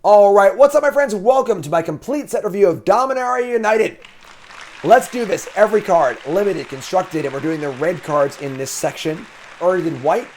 All right, what's up, my friends? Welcome to my complete set review of Dominaria United. Let's do this. Every card, limited, constructed, and we're doing the red cards in this section. Already did white,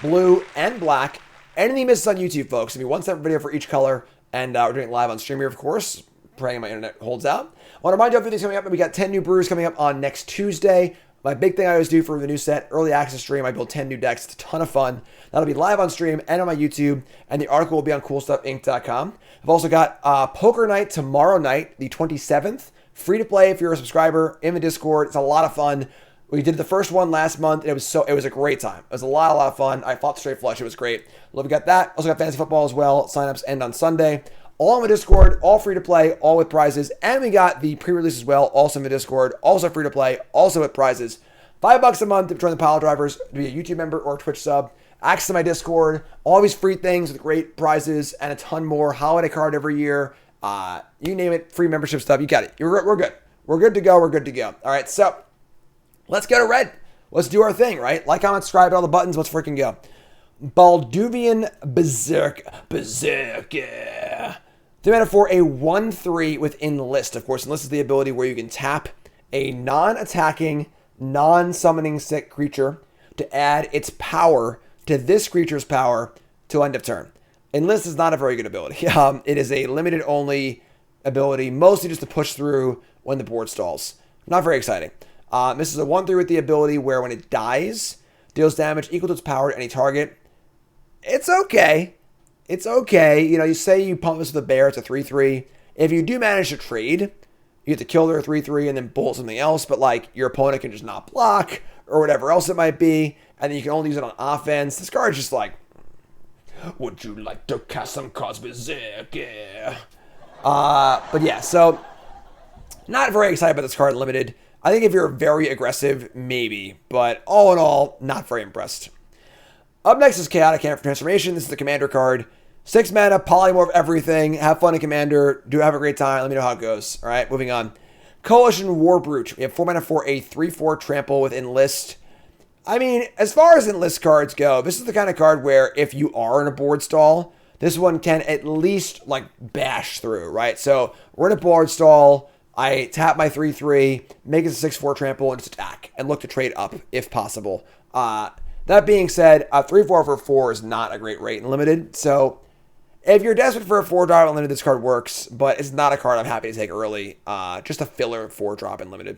blue, and black. Anything misses on YouTube, folks. I mean, one separate video for each color, and we're doing it live on stream here, of course. Praying my internet holds out. I want to remind you of things coming up. We got 10 new brews coming up on next Tuesday. My big thing I always do for the new set, early access stream, I build 10 new decks. It's a ton of fun. That'll be live on stream and on my YouTube, and the article will be on coolstuffinc.com. I've also got Poker Night tomorrow night, the 27th. Free to play if you're a subscriber in the Discord. It's a lot of fun. We did the first one last month, and it was a great time. It was a lot of fun. I fought straight flush. It was great. Love we got that. Also got fantasy football as well. Signups end on Sunday. All on the Discord, all free to play, all with prizes. And we got the pre-release as well, also in the Discord, also free to play, also with prizes. $5 a month to join the pile drivers, to be a YouTube member or a Twitch sub. Access to my Discord, all these free things with great prizes and a ton more. Holiday card every year. You name it, free membership stuff. You got it. We're good. We're good to go. We're good to go. All right, so let's go to red. Let's do our thing, right? Like, comment, subscribe, all the buttons. Let's freaking go. Balduvian Berserker. 3 mana for a 1/3 with Enlist. Of course, Enlist is the ability where you can tap a non-attacking, non-summoning sick creature to add its power to this creature's power till end of turn. Enlist is not a very good ability. It is a limited only ability, mostly just to push through when the board stalls. Not very exciting. This is a 1/3 with the ability where when it dies, deals damage equal to its power to any target. It's okay. It's okay. You know, you say you pump this with a bear, it's a 3/3. If you do manage to trade, you have to kill their 3/3 and then bolt something else, but like your opponent can just not block or whatever else it might be, and then you can only use it on offense. This card's just like, would you like to cast some cards Berserk? Yeah. But yeah, so not very excited about this card limited. I think if you're very aggressive, maybe, but all in all, not very impressed. Up next is Chaotic Camp for Transformation. This is the Commander card. 6 mana, polymorph everything. Have fun in Commander. Do have a great time. Let me know how it goes. All right, moving on. Coalition Warbrute. We have 4 mana for a 3/4 trample with Enlist. I mean, as far as Enlist cards go, this is the kind of card where if you are in a board stall, this one can at least like bash through, right? So we're in a board stall. I tap my 3/3, make it a 6/4 trample, and just attack and look to trade up if possible. That being said, a 3/4 for 4 is not a great rate in limited. So if you're desperate for a 4-drop in limited, this card works, but it's not a card I'm happy to take early. Just a filler 4-drop in limited.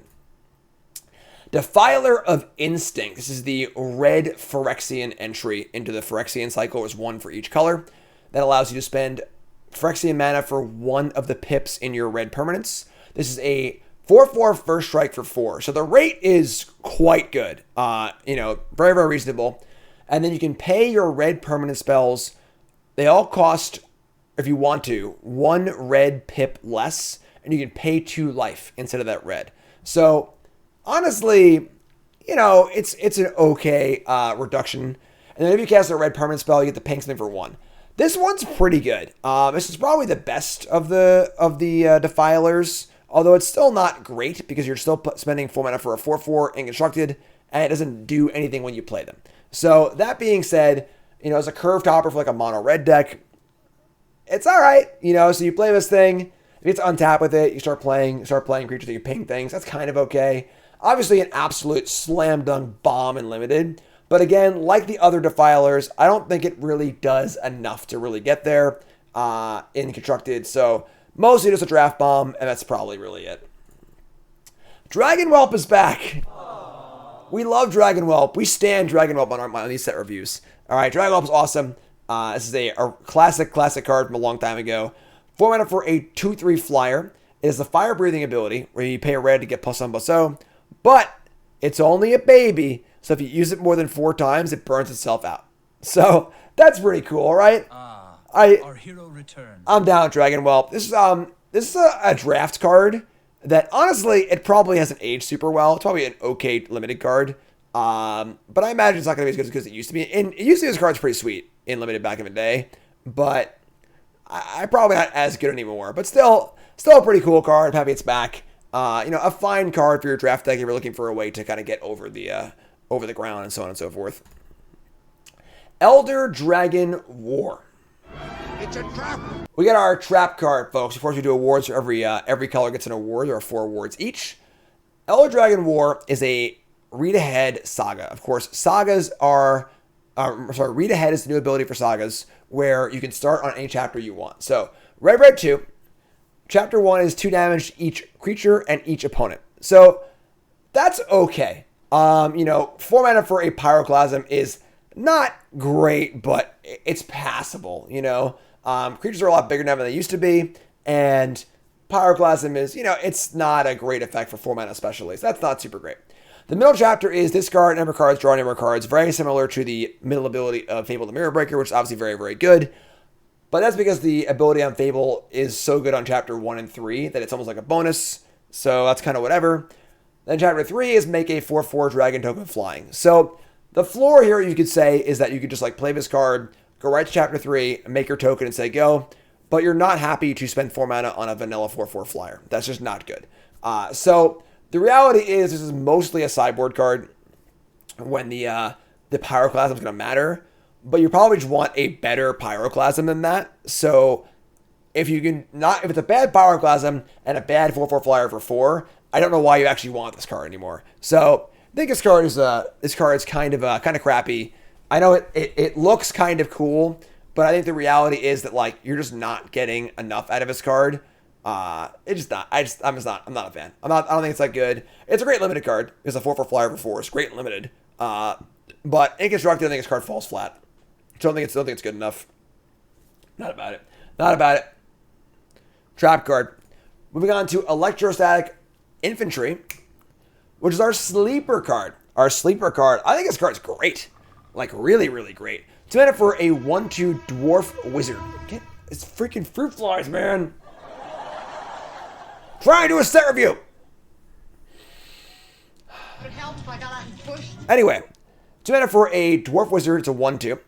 Defiler of Instinct. This is the red Phyrexian entry into the Phyrexian cycle. There's 1 for each color. That allows you to spend Phyrexian mana for 1 of the pips in your red permanents. This is a 4/4 first strike for 4. So the rate is quite good. You know, very, very reasonable. And then you can pay your red permanent spells. They all cost, if you want to, 1 red pip less, and you can pay 2 life instead of that red. So honestly, you know, it's an okay reduction. And then if you cast a red permanent spell, you get to ping something for 1. This one's pretty good. This is probably the best of the Defilers, although it's still not great because you're still spending 4 mana for a 4/4 and constructed, and it doesn't do anything when you play them. So that being said, you know, as a curve topper for like a mono red deck, it's all right. You know, so you play this thing. If it's untapped with it, you start playing creatures that you ping things. That's kind of okay. Obviously, an absolute slam dunk bomb in limited. But again, like the other Defilers, I don't think it really does enough to really get there in constructed. So mostly just a draft bomb, and that's probably really it. Dragon Whelp is back. We love Dragon Whelp. We stand Dragon Whelp on these set reviews. All right, Dragon Whelp is awesome. This is a classic card from a long time ago. 4 mana for a 2/3 flyer. It is a fire breathing ability where you pay a red to get +1/+0, but it's only a baby. So if you use it more than 4 times, it burns itself out. So that's pretty cool, right? Our hero returns. I'm down with Dragon Whelp. This is a draft card that honestly it probably hasn't aged super well. It's probably an okay limited card. But I imagine it's not going to be as good as it used to be. And it used to be this card's pretty sweet in limited back in the day, but I probably not as good anymore. But still a pretty cool card. I'm happy it's back. You know, a fine card for your draft deck if you're looking for a way to kind of get over the ground and so on and so forth. Elder Dragon War. It We got our trap card, folks. Of course, we do awards for every color gets an award. There are 4 awards each. Elder Dragon War is a read-ahead saga. Of course, sagas are... read-ahead is the new ability for sagas where you can start on any chapter you want. So, Red 2, Chapter 1 is 2 damage to each creature and each opponent. So, that's okay. 4 mana for a Pyroclasm is not great, but it's passable, Creatures are a lot bigger now than they used to be, and Pyroclasm is, it's not a great effect for 4 mana especially, so that's not super great. The middle chapter is discard number cards, draw number cards, very similar to the middle ability of Fable the Mirror Breaker, which is obviously very, very good. But that's because the ability on Fable is so good on chapter 1 and 3 that it's almost like a bonus, so that's kind of whatever. Then chapter 3 is make a 4/4 dragon token flying. So the floor here, you could say, is that you could just play this card, go right to chapter 3, make your token and say go, but you're not happy to spend 4 mana on a vanilla 4/4 flyer. That's just not good. So the reality is this is mostly a sideboard card when the Pyroclasm is going to matter, but you probably just want a better Pyroclasm than that. So if it's a bad Pyroclasm and a bad 4/4 flyer for 4, I don't know why you actually want this card anymore. So I think this card is kind of crappy. I know it looks kind of cool, but I think the reality is that you're just not getting enough out of this card. It's just not. I'm not a fan. I don't think it's that good. It's a great limited card. It's a 4/4 flyer for 4. It's great and limited. But in constructed, I think this card falls flat. Don't think it's good enough. Not about it. Trap card. Moving on to Electrostatic Infantry, which is our sleeper card. I think this card's great. Really, really great. 2 mana for a 1/2 Dwarf Wizard. It's freaking fruit flies, man. Try and do a set review. Anyway, 2 mana for a Dwarf Wizard. It's a 1/2.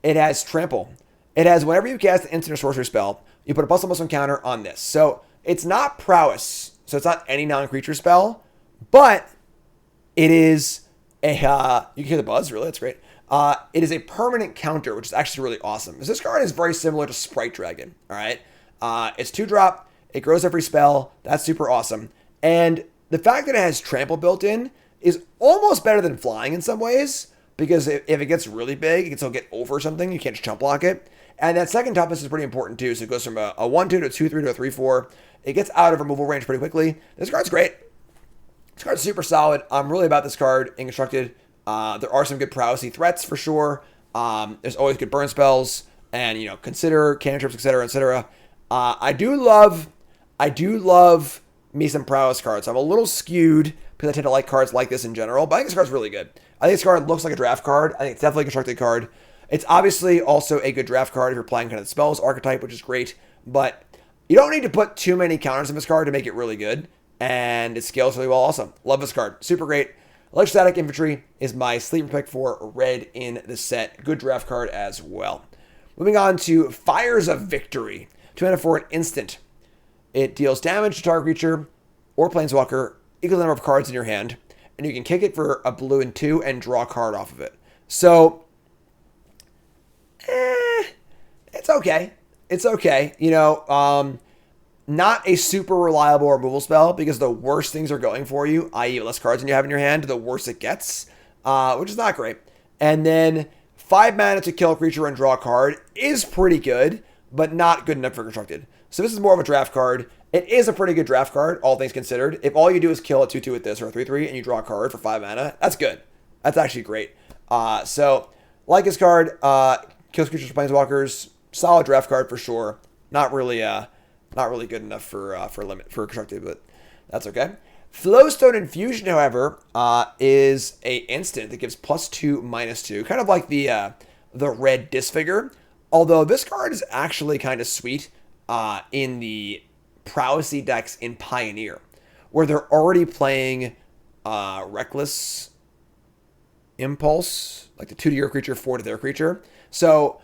It has Trample. It has whenever you cast an instant or sorcery spell, you put a +1/+1 counter on this. So it's not prowess. So it's not any non-creature spell, but it is a, you can hear the buzz, really, that's great. It is a permanent counter, which is actually really awesome. This card is very similar to Sprite Dragon, all right? It's 2-drop, it grows every spell, that's super awesome. And the fact that it has Trample built in is almost better than flying in some ways, because if it gets really big, it can still get over something, you can't just chump block it. And that second toughness is pretty important too, so it goes from a 1/2 to a 2/3 to a 3/4. It gets out of removal range pretty quickly. This card's great. This card's super solid. I'm really about this card in constructed. There are some good prowessy threats for sure. There's always good burn spells and consider cantrips, etc. I do love me some prowess cards. I'm a little skewed because I tend to like cards like this in general, but I think this card's really good. I think this card looks like a draft card. I think it's definitely a constructed card. It's obviously also a good draft card if you're playing kind of the spells archetype, which is great, but you don't need to put too many counters in this card to make it really good, and it scales really well also. Love this card. Super great. Electrostatic Infantry is my sleeper pick for red in the set. Good draft card as well. Moving on to Fires of Victory. 2 mana for an instant. It deals damage to target creature or planeswalker equal to the number of cards in your hand, and you can kick it for a blue and 2 and draw a card off of it. So, it's okay. It's okay. Not a super reliable removal spell because the worse things are going for you, i.e. less cards than you have in your hand, the worse it gets, which is not great. And then 5 mana to kill a creature and draw a card is pretty good, but not good enough for constructed. So this is more of a draft card. It is a pretty good draft card, all things considered. If all you do is kill a 2/2 with this or a 3/3 and you draw a card for 5 mana, that's good. That's actually great. So like this card, kills creatures for planeswalkers, solid draft card for sure. Not really good enough for constructed, but that's okay. Flowstone Infusion, however, is a instant that gives +2/-2, kind of like the red Disfigure. Although this card is actually kind of sweet in the prowessy decks in Pioneer, where they're already playing Reckless Impulse, like the 2 to your creature, 4 to their creature. So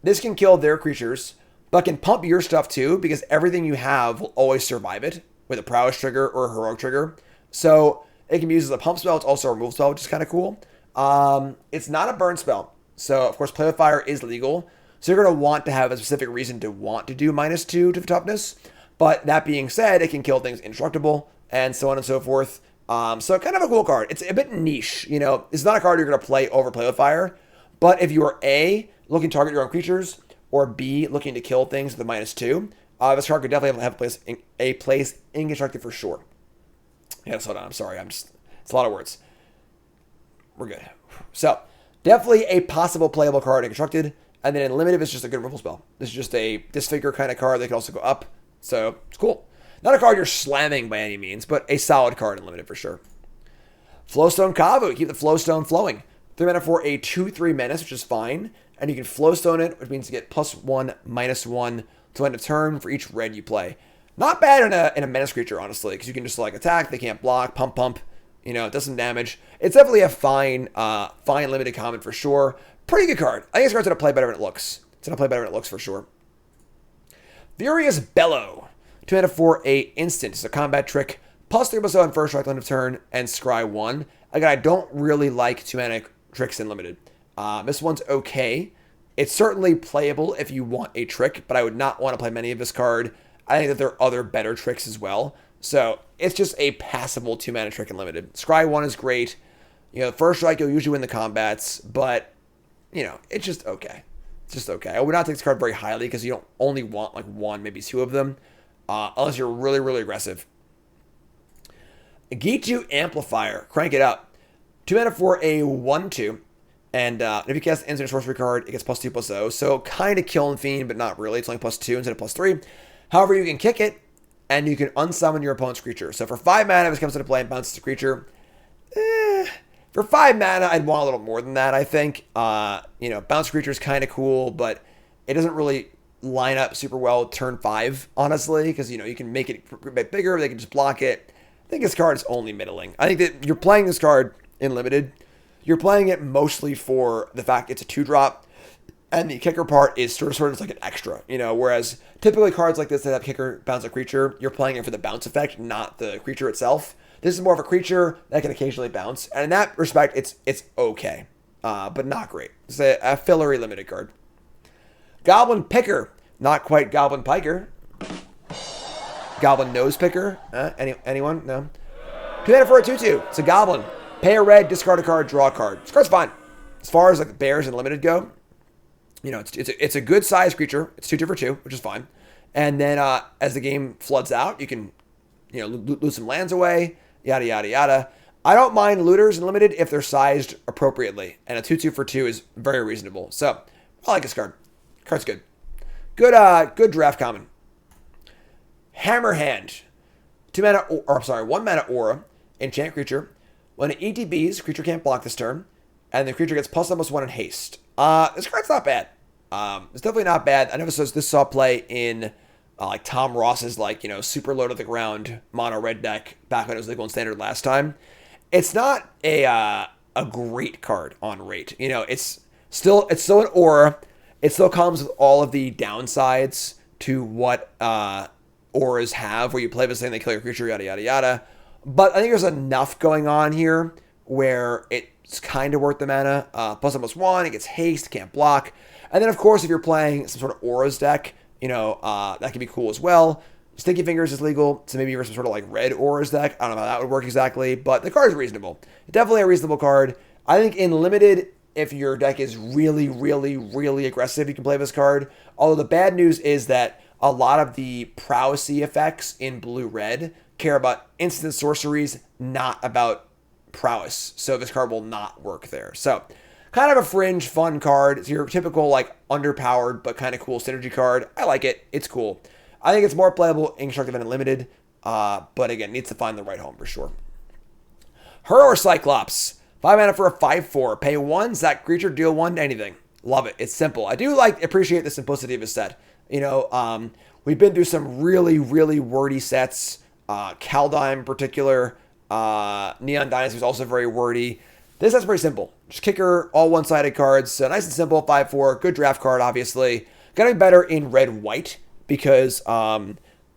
this can kill their creatures, but can pump your stuff too, because everything you have will always survive it with a prowess trigger or a heroic trigger. So it can be used as a pump spell. It's also a removal spell, which is kind of cool. It's not a burn spell. So, of course, Play with Fire is legal. So you're going to want to have a specific reason to want to do -2 to the toughness. But that being said, it can kill things indestructible and so on and so forth. So kind of a cool card. It's a bit niche. You know, it's not a card you're going to overplay with fire. But if you are A, looking to target your own creatures, or B, looking to kill things with a -2, this card could definitely have a place in Constructed for sure. Yeah, slow down. I'm sorry. It's a lot of words. We're good. So, definitely a possible playable card in Constructed. And then in Limited, it's just a good removal spell. This is just a Disfigure kind of card that can also go up. So, it's cool. Not a card you're slamming by any means, but a solid card in Limited for sure. Flowstone Kavu. Keep the Flowstone flowing. 3 mana for a 2/3 menace, which is fine. And you can Flowstone it, which means you get +1, -1 to end of turn for each red you play. Not bad in a menace creature, honestly, because you can just like attack, they can't block, pump, you know, it does some damage. It's definitely a fine limited common for sure. Pretty good card. I think this card's going to play better than it looks. It's going to play better than it looks for sure. Furious Bellow. 2 mana for a instant. It's a combat trick. +3/+0 on first strike, end of turn, and scry 1. Again, I don't really like 2 mana tricks in limited. This one's okay. It's certainly playable if you want a trick, but I would not want to play many of this card. I think that there are other better tricks as well. So it's just a passable 2 mana trick in limited. Scry 1 is great. You know, first strike, you'll usually win the combats, but, you know, it's just okay. It's just okay. I would not take this card very highly because you don't only want like 1, maybe 2 of them, unless you're really, really aggressive. Gitu Amplifier. Crank it up. 2 mana for a 1/2. And if you cast an instant sorcery card, it gets +2/+0. So kind of Killing Fiend, but not really. It's only +2 instead of +3. However, you can kick it, and you can unsummon your opponent's creature. So for 5 mana, if it comes into play and bounces a creature, for 5 mana, I'd want a little more than that, I think. You know, bounce creature is kind of cool, but it doesn't really line up super well turn 5, honestly, because, you know, you can make it a bit bigger, they can just block it. I think this card is only middling. I think that you're playing this card in limited. You're playing it mostly for the fact it's a 2-drop, and the kicker part is sort of like an extra, you know, whereas typically cards like this that have kicker bounce a creature, you're playing it for the bounce effect, not the creature itself. This is more of a creature that can occasionally bounce, and in that respect, it's okay, but not great. It's a fillery limited card. Goblin Picker, not quite Goblin Piker. Goblin Nose Picker, anyone? No? 2 mana for a 2/2. It's a goblin. Pay a red, discard a card, draw a card. This card's fine. As far as like the bears and limited go, you know, it's a good size creature. It's 2/2 for 2, which is fine. And then as the game floods out, you can, you know, loot some lands away, yada, yada, yada. I don't mind looters in limited if they're sized appropriately. And a 2/2 for 2 is very reasonable. So I like this card. Card's good. Good draft common. Hammerhand. 1 mana aura. Enchant creature. When it ETBs, creature can't block this turn, and the creature gets +1/+1 in haste. This card's not bad. It's definitely not bad. I know this saw play in like Tom Ross's like, you know, super low to the ground mono red deck back when it was legal and standard last time. It's not a great card on rate. You know, it's still an aura. It still comes with all of the downsides to what auras have, where you play this thing, they kill your creature, yada yada yada. But I think there's enough going on here where it's kind of worth the mana. +1/+1, it gets haste, can't block. And then, of course, if you're playing some sort of auras deck, you know, that can be cool as well. Sticky Fingers is legal, so maybe you're some sort of like red auras deck. I don't know how that would work exactly, but the card is reasonable. Definitely a reasonable card. I think in limited, if your deck is really, really, really aggressive, you can play this card. Although the bad news is that a lot of the prowessy effects in blue-red care about instant sorceries, not about prowess. So this card will not work there. So kind of a fringe, fun card. It's your typical like underpowered but kind of cool synergy card. I like it. It's cool. I think it's more playable in constructed than in limited. But again, needs to find the right home for sure. Hurler Cyclops. 5 mana for a 5/4. Pay 1, sack creature, deal 1 to anything. Love it. It's simple. I do appreciate the simplicity of his set. You know, we've been through some really, really wordy sets. Keldon in particular. Neon Dynasty is also very wordy. This set's pretty simple. Just kicker, all one-sided cards. So nice and simple, 5/4. Good draft card, obviously. Gotta be better in red-white because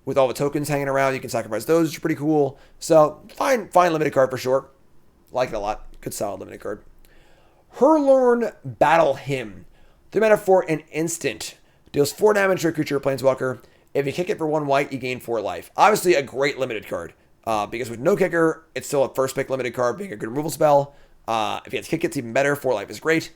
with all the tokens hanging around, you can sacrifice those, which are pretty cool. So fine limited card for sure. Like it a lot. Good solid limited card. Herlorn Battle Hymn. 3 mana for an instant. Deals 4 damage to a creature or planeswalker. If you kick it for 1 white, you gain 4 life. Obviously, a great limited card. Because with no kicker, it's still a first pick limited card, being a good removal spell. If you have to kick it, it's even better. 4 life is great.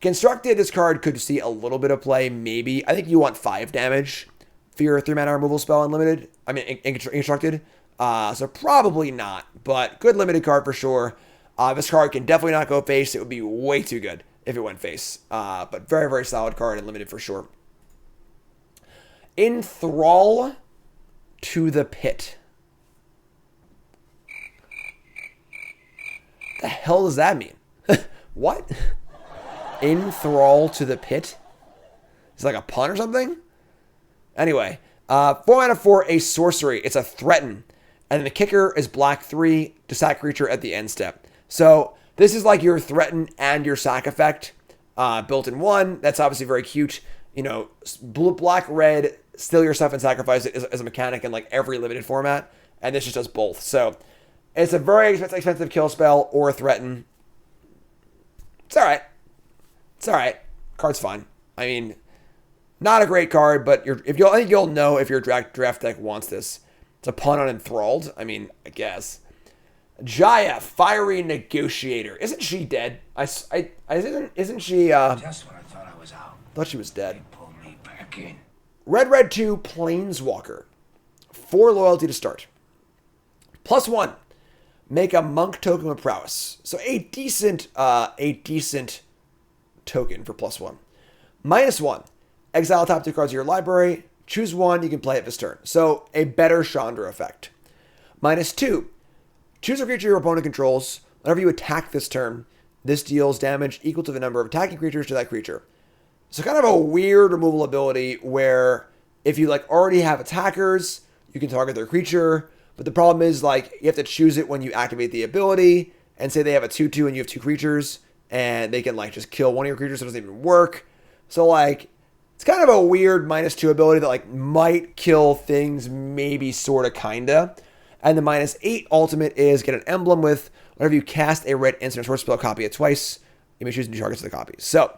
Constructed, this card could see a little bit of play, maybe. I think you want 5 damage for your 3 mana removal spell unlimited. I mean, in Constructed. So probably not, but good limited card for sure. This card can definitely not go face. It would be way too good if it went face. But very, very solid card and limited for sure. Enthrall to the Pit. The hell does that mean? What? Enthrall to the Pit? It's like a pun or something? Anyway, 4 mana for a sorcery. It's a threaten. And then the kicker is black 3 to sack creature at the end step. So this is like your threaten and your sack effect built in one. That's obviously very cute. You know, blue, black, red, steal your stuff and sacrifice it as a mechanic in like every limited format. And this just does both. So it's a very expensive kill spell or a threaten. It's all right. It's all right. Card's fine. I mean, not a great card, but I think you'll know if your draft deck wants this. It's a pun on enthralled. I mean, I guess. Jaya, fiery negotiator. Isn't she dead? Isn't she? Just when I thought I was out, Thought she was dead. they pulled me back in. Red 2 planeswalker. 4 loyalty to start. +1. Make a monk token with prowess. So a decent token for +1. -1. Exile top 2 cards of your library. Choose 1, you can play it this turn. So a better Chandra effect. -2. Choose a creature your opponent controls. Whenever you attack this turn, this deals damage equal to the number of attacking creatures to that creature. So kind of a weird removal ability where if you like already have attackers, you can target their creature. But the problem is like you have to choose it when you activate the ability. And say they have a 2/2 and you have 2 creatures. And they can like just kill one of your creatures, so it doesn't even work. So like it's kind of a weird -2 ability that like might kill things, maybe, sorta, kinda. And the -8 ultimate is get an emblem with whenever you cast a red instant or spell, copy it twice. You may choose new targets to the copies. So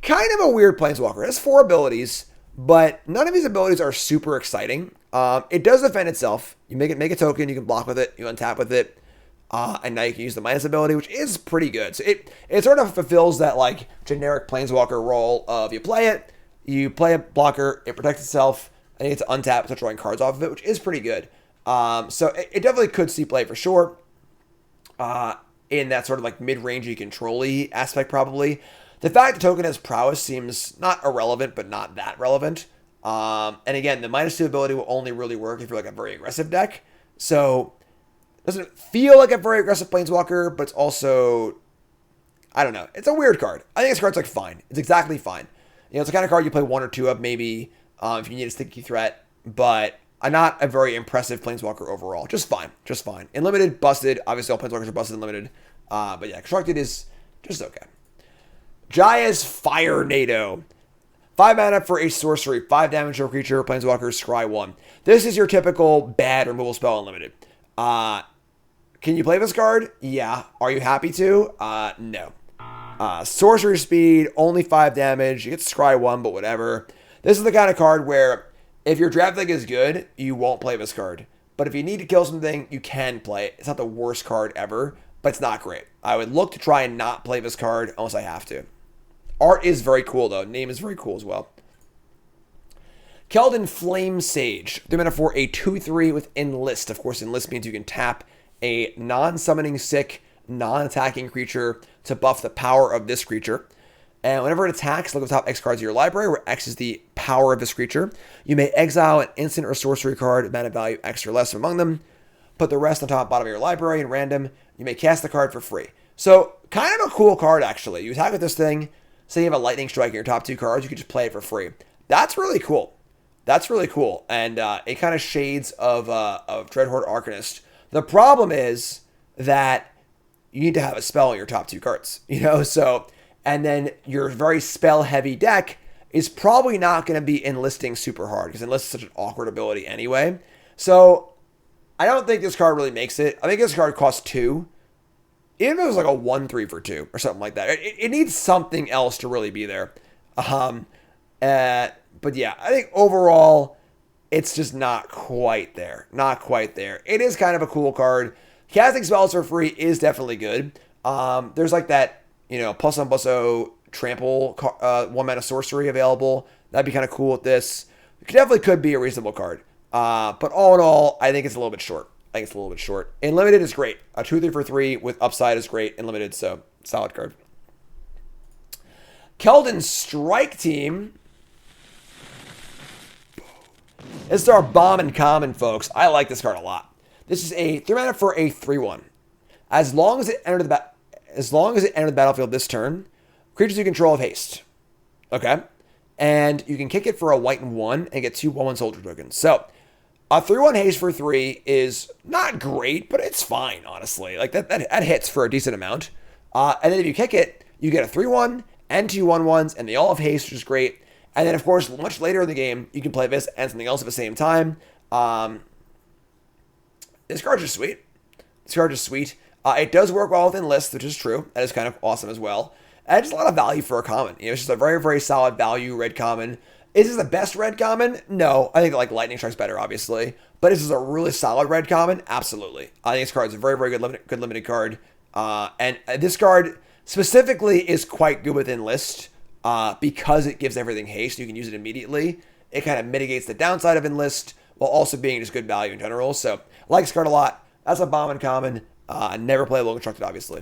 kind of a weird planeswalker. It has 4 abilities, but none of these abilities are super exciting. It does defend itself. You make a token, you can block with it, you untap with it. And now you can use the minus ability, which is pretty good. So it sort of fulfills that like generic planeswalker role of you play a blocker, it protects itself, and you get to untap, start drawing cards off of it, which is pretty good. So it definitely could see play for sure. In that sort of like mid-rangey control-y aspect probably. The fact the token has prowess seems not irrelevant, but not that relevant. And again, the -2 ability will only really work if you're like a very aggressive deck. So doesn't feel like a very aggressive planeswalker, but it's also, I don't know. It's a weird card. I think this card's like fine. It's exactly fine. You know, it's the kind of card you play 1 or 2 of maybe if you need a sticky threat, but not a very impressive planeswalker overall. Just fine. Just fine. In limited, busted. Obviously, all planeswalkers are busted in limited. But yeah, constructed is just okay. Jaya's Fire Nado. 5 mana for a sorcery. 5 damage to a creature. Planeswalker, scry 1. This is your typical bad removal spell unlimited. Can you play this card? Yeah. Are you happy to? No. Sorcery speed, only 5 damage. You get to scry 1, but whatever. This is the kind of card where if your draft deck is good, you won't play this card. But if you need to kill something, you can play it. It's not the worst card ever, but it's not great. I would look to try and not play this card unless I have to. Art is very cool, though. Name is very cool as well. Keldon Flame Sage. 3 mana for a 2/3 with Enlist. Of course, Enlist means you can tap a non-summoning sick, non-attacking creature to buff the power of this creature. And whenever it attacks, look at the top X cards of your library, where X is the power of this creature. You may exile an instant or sorcery card, mana value X or less among them. Put the rest on top and bottom of your library in random. You may cast the card for free. So, kind of a cool card, actually. You attack with this thing. Say you have a Lightning Strike in your top 2 cards, you can just play it for free. That's really cool. That's really cool. And it kind of shades of Dreadhorde Arcanist. The problem is that you need to have a spell in your top 2 cards, you know? So, and then your very spell-heavy deck is probably not going to be enlisting super hard, because enlist is such an awkward ability anyway. So, I don't think this card really makes it. I think this card costs 2. Even if it was like a 1/3 for 2 or something like that. It needs something else to really be there. But yeah, I think overall, it's just not quite there. Not quite there. It is kind of a cool card. Casting spells for free is definitely good. There's like that, +1/+0 trample 1-mana sorcery available. That'd be kind of cool with this. It definitely could be a reasonable card. But all in all, I think it's a little bit short. In limited is great. A 2/3 for 3 with upside is great in limited, so solid card. Keldon's Strike Team. This is our Bombin Common, folks. I like this card a lot. This is a 3 mana for a 3/1. As long as it entered the battlefield this turn, creatures you control have haste. Okay? And you can kick it for a white and 1 and get 2 1/1 soldier tokens. So, a 3/1 haste for 3 is not great, but it's fine, honestly. Like, that hits for a decent amount. And then if you kick it, you get a 3/1 and 2 1/1s, and they all have haste, which is great. And then, of course, much later in the game, you can play this and something else at the same time. This card's just sweet. It does work well within lists, which is true. That is kind of awesome as well. And just a lot of value for a common. It's just a very, very solid value red common. Is this the best red common? No. I think like Lightning Strike's better, obviously. But is this a really solid red common? Absolutely. I think this card's a very, very good limited card. And this card specifically is quite good within list because it gives everything haste. You can use it immediately. It kind of mitigates the downside of enlist while also being just good value in general. So, I like this card a lot. That's a Bombin Common. Never playable constructed, obviously.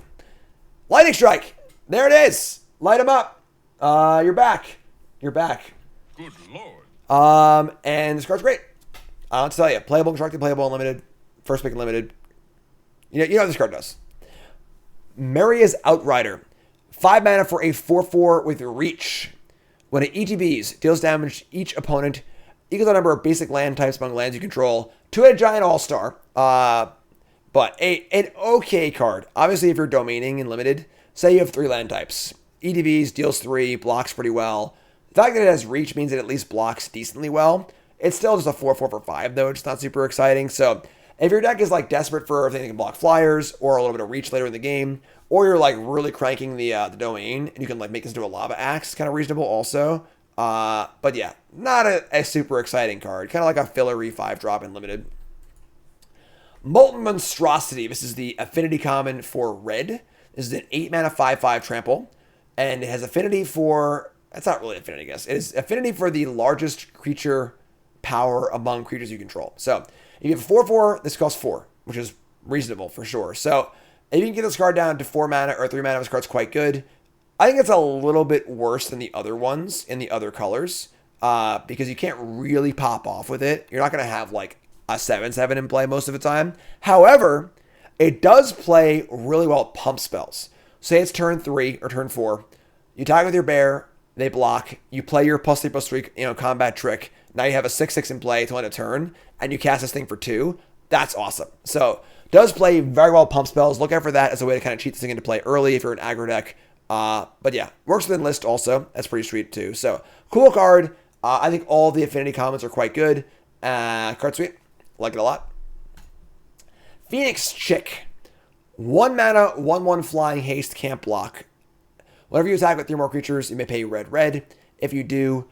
Lightning Strike. There it is. Light them up. You're back. Good lord. And this card's great. I'll tell you. Playable, constructed, playable, unlimited. First pick unlimited. You know what this card does. Maria's Outrider. 5 mana for a 4/4 with Reach. When it ETBs, deals damage each opponent equals the number of basic land types among lands you control. 2-headed giant all-star. But an okay card. Obviously, if you're domaining in limited, say you have 3 land types. ETBs, deals 3, blocks pretty well. The fact that it has Reach means it at least blocks decently well. It's still just a 4/4 for 5, though. It's not super exciting. So, if your deck is like desperate for everything that can block flyers or a little bit of Reach later in the game, or you're like really cranking the domain and you can like make this into a lava axe, kind of reasonable also. But yeah, not a super exciting card. Kind of like a fillery 5-drop in limited. Molten Monstrosity. This is the Affinity common for red. This is an 8 mana 5/5 trample. And it has affinity for... That's not really affinity, I guess. It is affinity for the largest creature power among creatures you control. So, if you have a 4/4, this costs 4, which is reasonable for sure. So, if you can get this card down to 4 mana or 3 mana, this card's quite good. I think it's a little bit worse than the other ones in the other colors because you can't really pop off with it. You're not going to have like a 7/7 in play most of the time. However, it does play really well at pump spells. Say it's turn 3 or turn 4. You attack with your bear, they block. You play your +3/+3 combat trick. Now you have a 6/6 in play to end a turn, and you cast this thing for 2. That's awesome. So, does play very well pump spells. Look out for that as a way to kind of cheat this thing into play early if you're an aggro deck. But yeah, works within list also. That's pretty sweet too. So, cool card. I think all the affinity commons are quite good. Card sweet. Like it a lot. Phoenix Chick. 1 mana, 1/1 flying haste, can't block. Whenever you attack with 3 more creatures, you may pay red. If you do,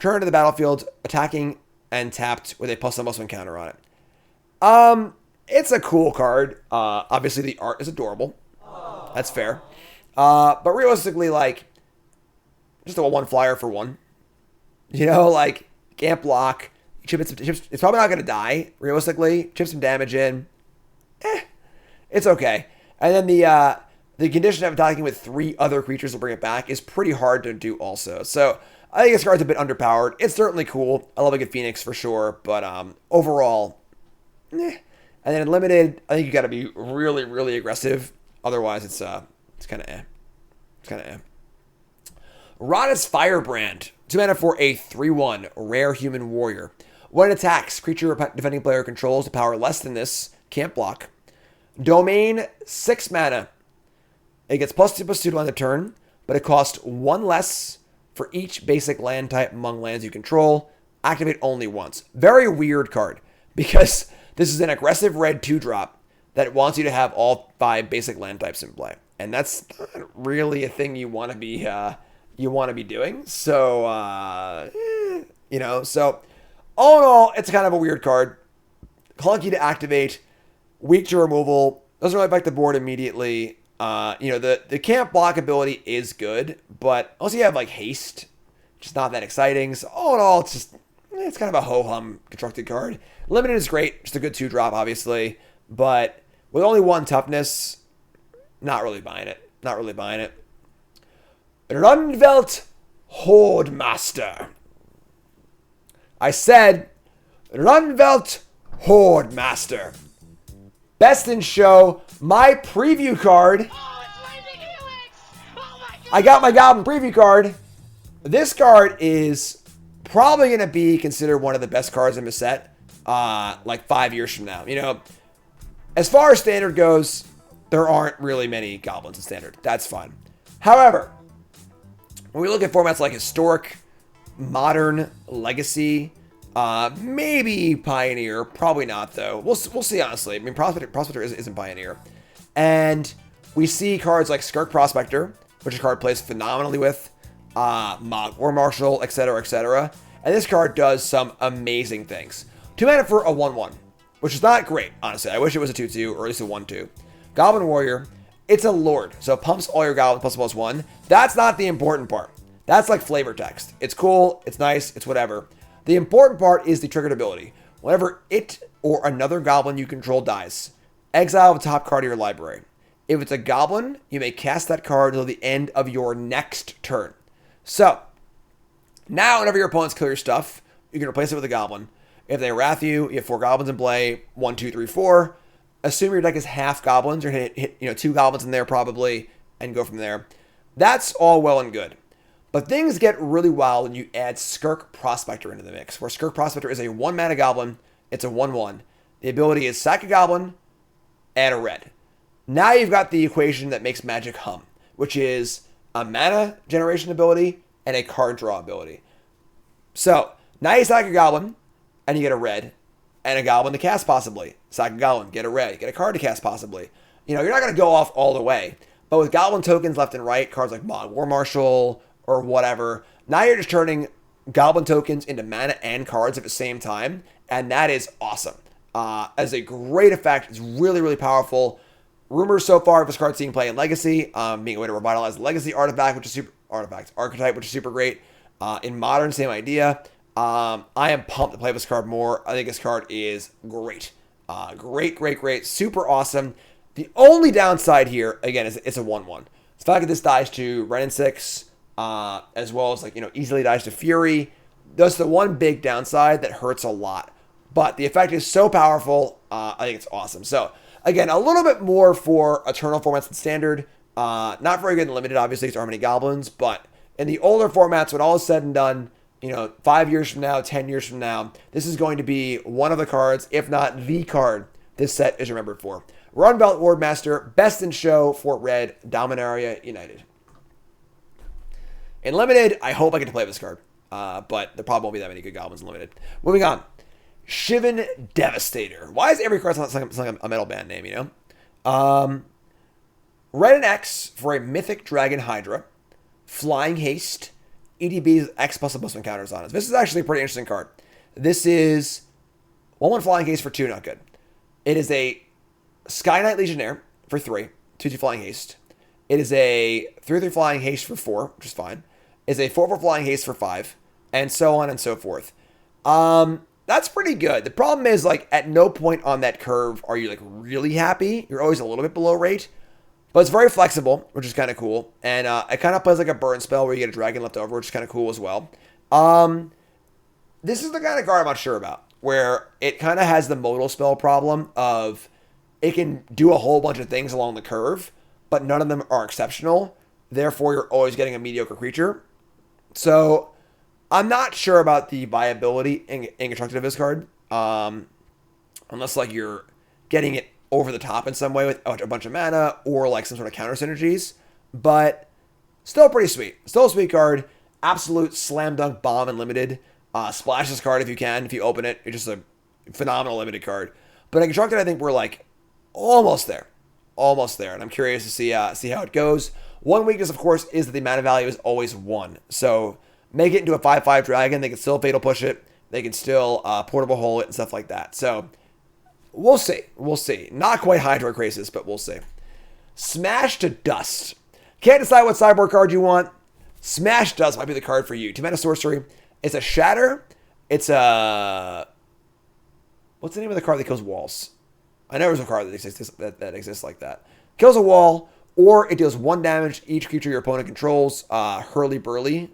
turn to the battlefield, attacking and tapped with a +1/+1 counter on it. It's a cool card. Obviously, the art is adorable. That's fair. But realistically, like, just a 1 flyer for 1. Like, can't block. It's probably not going to die, realistically. Chip some damage in. It's okay. And then the condition of attacking with 3 other creatures will bring it back is pretty hard to do also. So, I think this card's a bit underpowered. It's certainly cool. I love a good Phoenix for sure. But overall, And then in limited, I think you got to be really, really aggressive. Otherwise, it's kind of It's kind of Rada's Firebrand. 2 mana for a 3/1 rare human warrior. When it attacks, creature defending player controls a power less than this. Can't block. Domain, 6 mana. It gets +2/+2 on the turn, but it costs 1 less for each basic land type among lands you control. Activate only once. Very weird card, because this is an aggressive red 2-drop that wants you to have all 5 basic land types in play, and that's not really a thing you want to be doing. So so all in all, it's kind of a weird card. Clunky to activate, weak to removal, doesn't really affect the board immediately. The camp block ability is good, but also you have like haste, which is not that exciting. So all in all, it's kind of a ho-hum constructed card. Limited is great, just a good 2-drop, obviously, but with only 1 toughness, not really buying it. Rundvelt Horde Master. I said Rundvelt Horde Master. Best in show, my preview card. I got my Goblin preview card. This card is probably going to be considered one of the best cards in the set, like 5 years from now. As far as Standard goes, there aren't really many Goblins in Standard. That's fun. However, when we look at formats like Historic, Modern, Legacy, maybe Pioneer, probably not though. We'll see, honestly. I mean, Prospector isn't Pioneer. And we see cards like Skirk Prospector, which a card plays phenomenally with, War Marshal, etc., etc. And this card does some amazing things. 2 mana for a 1/1, which is not great, honestly. I wish it was a 2/2, or at least a 1/2. Goblin Warrior, it's a Lord, so it pumps all your Goblins +1. That's not the important part. That's like flavor text. It's cool, it's nice, it's whatever. The important part is the triggered ability. Whenever it or another Goblin you control dies, exile the top card of your library. If it's a Goblin, you may cast that card until the end of your next turn. So, now whenever your opponents kill your stuff, you can replace it with a Goblin. If they wrath you, you have 4 Goblins in play, 1, 2, 3, 4. Assume your deck is half Goblins, you're going to hit 2 Goblins in there probably, and go from there. That's all well and good. But things get really wild when you add Skirk Prospector into the mix, where Skirk Prospector is a 1-mana Goblin, it's a 1/1. The ability is sack a Goblin, add a red. Now you've got the equation that makes Magic hum, which is a mana generation ability and a card draw ability. So, now you sack a Goblin, and you get a red, and a Goblin to cast possibly. Sack a Goblin, get a red, get a card to cast possibly. You're not going to go off all the way, but with Goblin tokens left and right, cards like War Marshal, or whatever, now you're just turning Goblin tokens into mana and cards at the same time, and that is awesome. As a great effect, it's really, really powerful. Rumors so far of this card seeing play in Legacy, being a way to revitalize the Legacy artifact, archetype, which is super great. In Modern, same idea. I am pumped to play this card more. I think this card is great. Great. Super awesome. The only downside here, again, is it's a 1/1. The fact that this dies to Ren and 6, as well as easily dies to Fury. That's the one big downside that hurts a lot. But the effect is so powerful, I think it's awesome. So, again, a little bit more for Eternal formats than Standard. Not very good in Limited, obviously, because there aren't many Goblins. But in the older formats, when all is said and done, 5 years from now, 10 years from now, this is going to be one of the cards, if not the card, this set is remembered for. Rundvelt Horde Master, best in show for Red, Dominaria United. In Limited, I hope I get to play this card. But there probably won't be that many good Goblins in Limited. Moving on. Shivan Devastator. Why is every card sound like a metal band name, Red and X for a Mythic Dragon Hydra. Flying Haste. EDB's X plus a plus one counters on it. This is actually a pretty interesting card. This is 1/1 Flying Haste for 2, not good. It is a Sky Knight Legionnaire for 3, 2/2 Flying Haste. It is a 3/3 Flying Haste for 4, which is fine. It's a 4/4 Flying Haste for 5, and so on and so forth. That's pretty good. The problem is, at no point on that curve are you, really happy. You're always a little bit below rate, but it's very flexible, which is kind of cool. And it kind of plays like a burn spell where you get a dragon left over, which is kind of cool as well. This is the kind of card I'm not sure about, where it kind of has the modal spell problem of it can do a whole bunch of things along the curve, but none of them are exceptional. Therefore, you're always getting a mediocre creature. So, I'm not sure about the viability and constructed of this card. Unless, you're getting it over the top in some way with a bunch of mana or, some sort of counter synergies. But, still pretty sweet. Still a sweet card. Absolute slam dunk bomb and Limited. Splash this card if you can. If you open it, it's just a phenomenal Limited card. But in constructed, I think we're, almost there. Almost there. And I'm curious to see how it goes. One weakness, of course, is that the mana value is always 1. So make it into a 5/5 dragon. They can still Fatal Push it. They can still Portable Hole it and stuff like that. So we'll see. We'll see. Not quite Hydro Crisis, but we'll see. Smash to Dust. Can't decide what sideboard card you want. Smash Dust might be the card for you. 2-mana sorcery. It's a Shatter. It's a... What's the name of the card that kills walls? I know there's a card that exists like that. Kills a wall, or it deals 1 damage to each creature your opponent controls. Hurly Burly,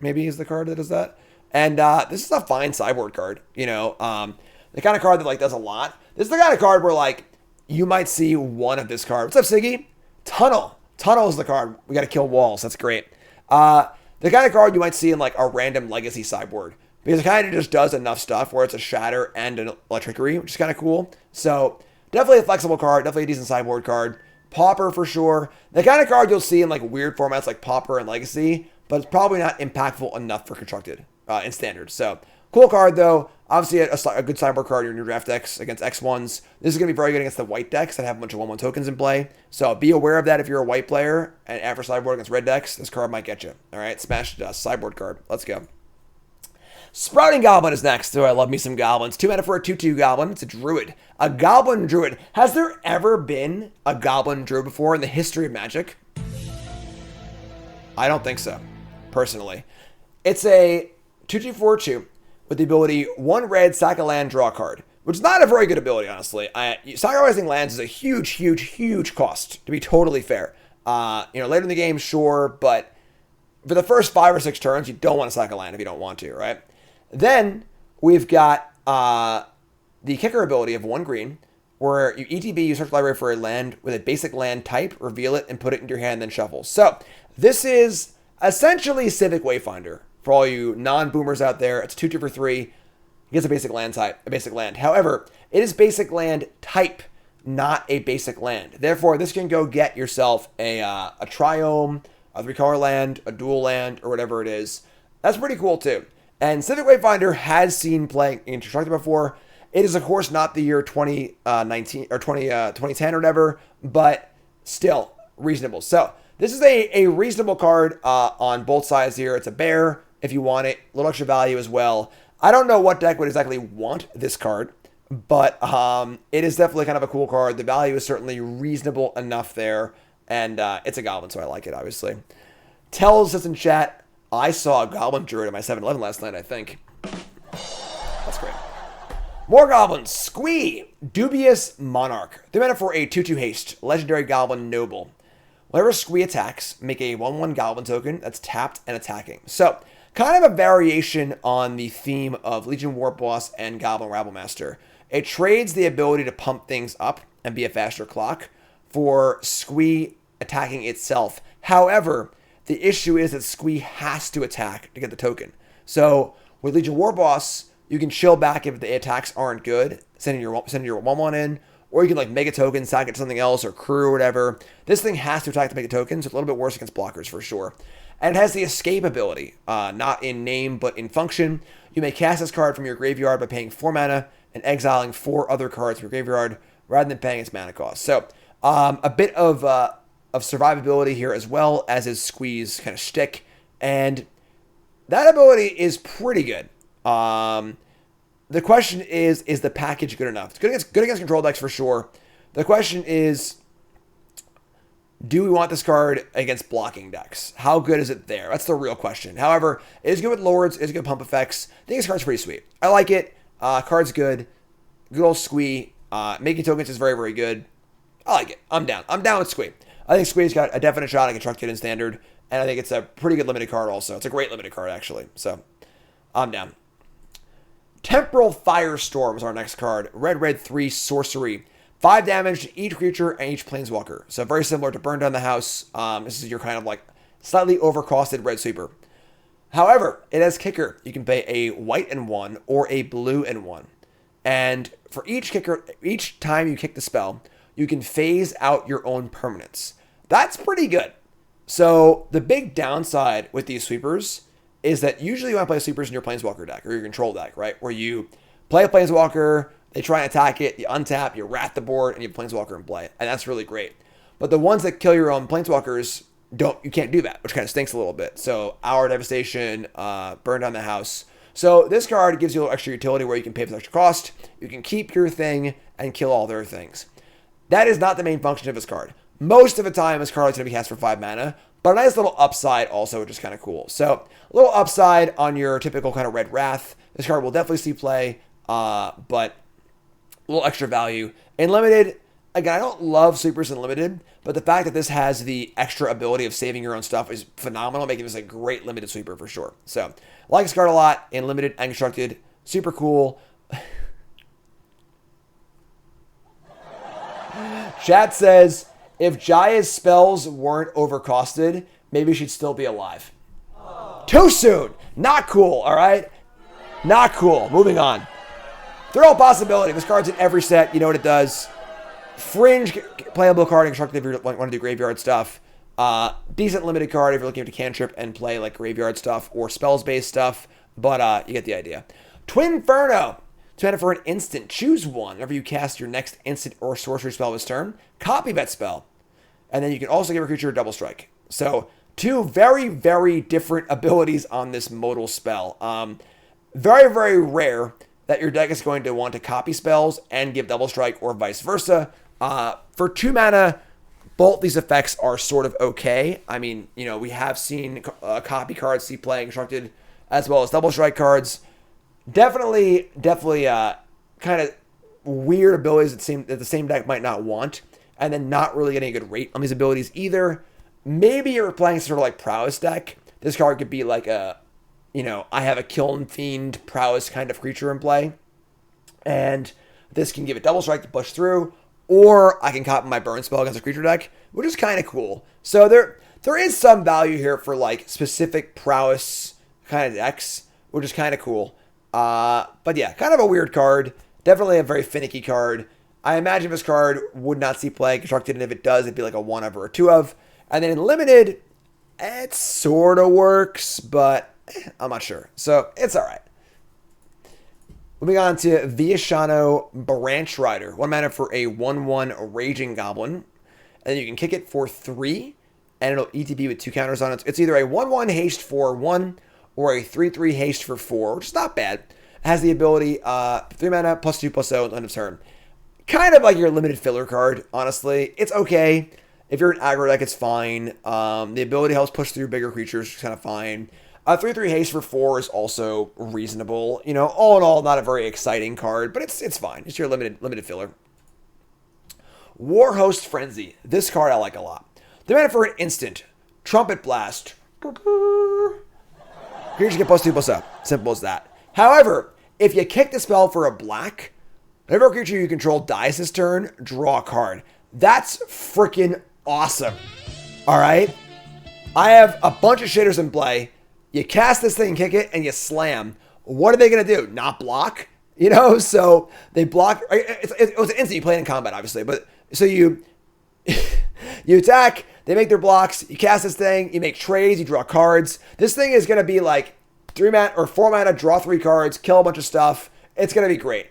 maybe, is the card that does that. And this is a fine sideboard card. You know, the kind of card that like does a lot. This is the kind of card where like you might see one of this card. What's up, Siggy? Tunnel. Tunnel is the card. We got to kill walls. That's great. The kind of card you might see in like a random legacy sideboard. Because it kind of just does enough stuff where it's a Shatter and an Electricity, which is kind of cool. So definitely a flexible card. Definitely a decent sideboard card. Pauper for sure. The kind of card you'll see in like weird formats like Pauper and Legacy. But it's probably not impactful enough for Constructed in Standard. So cool card though. Obviously a good sideboard card in your draft decks against X1s. This is going to be very good against the white decks that have a bunch of 1/1 tokens in play. So be aware of that if you're a white player. And after sideboard against red decks, this card might get you. All right, Smash Dust, sideboard card. Let's go. Sprouting Goblin is next. Oh, I love me some goblins. 2 mana for a 2/2 goblin. It's a druid. A goblin druid. Has there ever been a goblin druid before in the history of Magic? I don't think so, personally. It's a 2/2 4/2 with the ability 1 red, sack a land, draw a card. Which is not a very good ability, honestly. Sacrificing lands is a huge cost, to be totally fair. Later in the game, sure, but for the first 5 or 6 turns, you don't want to sack a land if you don't want to, right? Then we've got the kicker ability of 1 green, where you ETB, you search the library for a land with a basic land type, reveal it, and put it into your hand, then shuffle. So this is essentially Civic Wayfinder for all you non-boomers out there. It's 2/2 for 3. It gets a basic land type, a basic land. However, it is basic land type, not a basic land. Therefore, this can go get yourself a triome, a 3-color land, a dual land, or whatever it is. That's pretty cool too. And Civic Wayfinder has seen play in Constructed before. It is, of course, not the year 2019 or 2010 or whatever, but still reasonable. So this is a reasonable card on both sides here. It's a bear if you want it. A little extra value as well. I don't know what deck would exactly want this card, but it is definitely kind of a cool card. The value is certainly reasonable enough there, and it's a goblin, so I like it, obviously. Tells us in chat, I saw a goblin druid at my 7-Eleven last night, I think. That's great. More goblins. Squee. Dubious Monarch. 3 mana for a 2/2 haste. Legendary Goblin Noble. Whenever Squee attacks, make a 1/1 goblin token that's tapped and attacking. So, kind of a variation on the theme of Legion War Boss and Goblin Rabble Master. It trades the ability to pump things up and be a faster clock for Squee attacking itself. However, the issue is that Squee has to attack to get the token. So with Legion War Boss, you can chill back if the attacks aren't good, sending your 1/1 in, or you can like make a token, sack it to something else, or crew or whatever. This thing has to attack to make a token, so it's a little bit worse against blockers for sure. And it has the escape ability, not in name but in function. You may cast this card from your graveyard by paying 4 mana and exiling 4 other cards from your graveyard rather than paying its mana cost. So a bit of survivability here as well, as is Squee's kind of shtick, and that ability is pretty good. The question is the package good enough? It's good against control decks for sure. The question is, do we want this card against blocking decks? How good is it there? That's the real question. However, it is good with Lords, it is good pump effects. I think this card's pretty sweet. I like it. Card's good. Good old Squee. Making tokens is very, very good. I like it. I'm down. I'm down with Squee. I think Squee's got a definite shot at Constructed in Standard, and I think it's a pretty good limited card also. It's a great limited card, actually. So, I'm down. Temporal Firestorm is our next card. Red 3 sorcery. 5 damage to each creature and each planeswalker. So very similar to Burn Down the House. This is your kind of like slightly overcosted red sweeper. However, it has kicker. You can pay a white and 1 or a blue and 1. And for each kicker, each time you kick the spell, you can phase out your own permanents. That's pretty good. So the big downside with these sweepers is that usually you want to play sweepers in your planeswalker deck or your control deck, right? Where you play a planeswalker, They try and attack it, you untap, you rat the board, and you have Planeswalker in play. And that's really great. But the ones that kill your own Planeswalkers, you can't do that, which kind of stinks a little bit. So Hour Devastation, Burn Down the House. So this card gives you a little extra utility where you can pay for the extra cost. You can keep your thing and kill all their things. That is not the main function of this card. Most of the time, this card is going to be cast for 5 mana, but a nice little upside also, which is kind of cool. So a little upside on your typical kind of red Wrath. This card will definitely see play, but a little extra value. In Limited, again, I don't love Sweepers in Limited, but the fact that this has the extra ability of saving your own stuff is phenomenal, making this a great Limited Sweeper for sure. So I like this card a lot in Limited and Constructed. Super cool. Chat says, if Jaya's spells weren't overcosted, maybe she'd still be alive. Too soon. Not cool, all right? Not cool. Moving on. Throw a possibility. This card's in every set. You know what it does. Fringe playable card in Constructed if you want to do graveyard stuff. Decent limited card if you're looking to cantrip and play like graveyard stuff or spells-based stuff. But you get the idea. Twinferno. 2 mana for an instant. Choose one. Whenever you cast your next instant or sorcery spell this turn, copy that spell. And then you can also give a creature a double strike. So 2 very, very different abilities on this modal spell. Very, very rare that your deck is going to want to copy spells and give double strike or vice versa. For 2 mana, both these effects are sort of okay. I mean, you know, we have seen copy cards see play Constructed as well as double strike cards. Definitely kind of weird abilities that the same deck might not want, and then not really getting a good rate on these abilities either. Maybe you're playing sort of like Prowess deck. This card could be like I have a Kiln Fiend Prowess kind of creature in play, and this can give it double strike to push through, or I can copy my burn spell against a creature deck, which is kind of cool. So there is some value here for like specific Prowess kind of decks, which is kind of cool. But yeah, kind of a weird card. Definitely a very finicky card. I imagine this card would not see play Constructed, and if it does, it'd be like a 1 of or a 2 of. And then in Limited, it sort of works, but I'm not sure. So it's all right. Moving on to Viashano Branch Rider. 1 mana for a 1/1 Raging Goblin. And then you can kick it for 3, and it'll ETB with 2 counters on it. It's either a 1/1 haste for 1 or a 3/3 haste for 4, which is not bad. It has the ability 3 mana +2/+0 at the end of turn. Kind of like your limited filler card, honestly. It's okay. If you're an aggro deck, it's fine. The ability helps push through bigger creatures, which is kind of fine. 3/3 haste for 4 is also reasonable. You know, all in all, not a very exciting card, but it's fine. It's your limited filler. Warhost Frenzy. This card I like a lot. 3 mana for an instant. Trumpet Blast. Creatures get +2/+0. Simple as that. However, if you kick the spell for a black, whenever a creature you control dies this turn, draw a card. That's freaking awesome. All right? I have a bunch of shitters in play. You cast this thing, kick it, and you slam. What are they going to do? Not block? You know, so they block. It was an instant. You play it in combat, obviously. But so you attack. They make their blocks. You cast this thing. You make trades. You draw cards. This thing is going to be like 3 mana or 4 mana, draw 3 cards, kill a bunch of stuff. It's going to be great.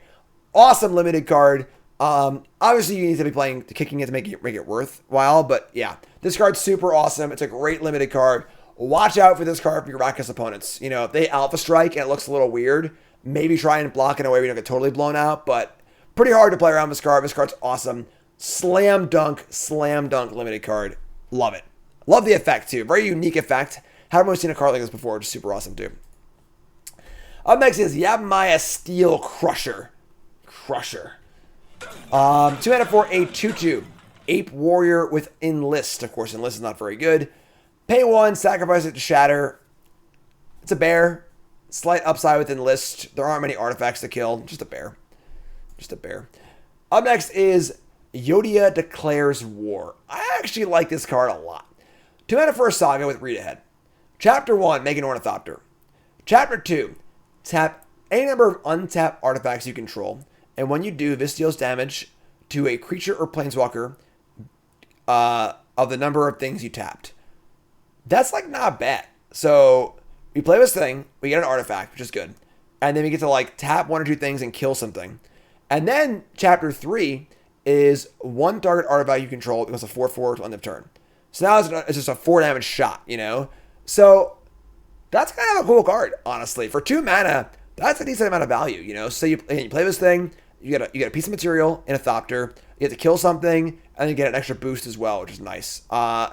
Awesome limited card. Obviously, you need to be playing kicking it to make it worthwhile. But yeah, this card's super awesome. It's a great limited card. Watch out for this card for your Rakdos opponents. You know, if they Alpha Strike and it looks a little weird, maybe try and block in a way where you don't get totally blown out. But pretty hard to play around this card. This card's awesome. Slam dunk limited card. Love it. Love the effect too. Very unique effect. Haven't really seen a card like this before. Just super awesome too. Up next is Yavimaya Steel Crusher. 2 mana for a 2/2. Ape Warrior with Enlist. Of course, Enlist is not very good. Pay 1, sacrifice it to Shatter. It's a bear. Slight upside with Enlist. There aren't many artifacts to kill. Just a bear. Up next is Yodia Declares War. I actually like this card a lot. 2 mana for a Saga with Read Ahead. Chapter 1, make an Ornithopter. Chapter 2, tap any number of untapped artifacts you control, and when you do, this deals damage to a creature or planeswalker of the number of things you tapped. That's like not bad. So we play this thing, we get an artifact, which is good, and then we get to like tap 1 or 2 things and kill something. And then chapter 3 is one target artifact you control becomes a 4/4 to end of turn. So now it's just a 4 damage shot, you know? So that's kind of a cool card, honestly. For 2 mana, that's a decent amount of value, you know? So you play this thing, you get a piece of material in a Thopter, you get to kill something, and you get an extra boost as well, which is nice. I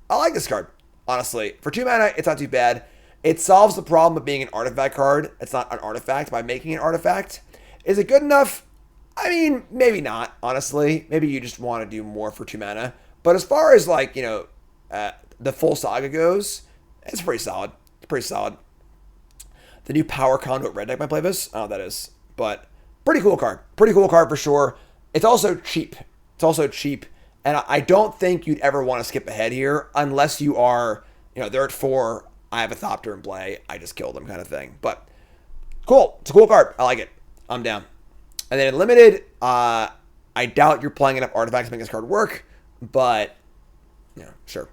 like this card, honestly. For 2 mana, it's not too bad. It solves the problem of being an artifact card. It's not an artifact by making an artifact. Is it good enough? I mean, maybe not, honestly. Maybe you just want to do more for 2 mana. But as far as, like, you know, the full saga goes, it's pretty solid. It's pretty solid. The new Power Conduit red deck might play this. I don't know what that is. But pretty cool card. Pretty cool card for sure. It's also cheap. And I don't think you'd ever want to skip ahead here unless you are, you know, they're at 4. I have a Thopter in play. I just killed them kind of thing. But cool. It's a cool card. I like it. I'm down. And then in limited, I doubt you're playing enough artifacts to make this card work. But, yeah, sure.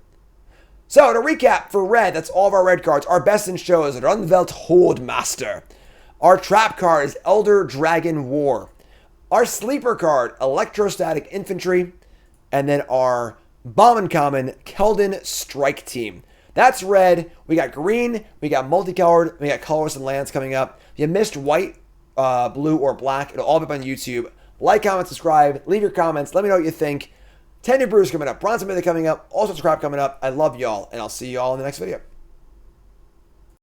So, to recap, for red, that's all of our red cards. Our best in show is Rundvelt Horde Master. Our trap card is Elder Dragon War. Our sleeper card, Electrostatic Infantry. And then our Bombin Common, Keldon Strike Team. That's red. We got green. We got multicolored. We got colorless and lands coming up. If you missed white, blue, or black, it'll all be up on YouTube. Like, comment, subscribe. Leave your comments. Let me know what you think. 10 new brews coming up. Bronze Mythic coming up. All sorts of crap coming up. I love y'all, and I'll see y'all in the next video.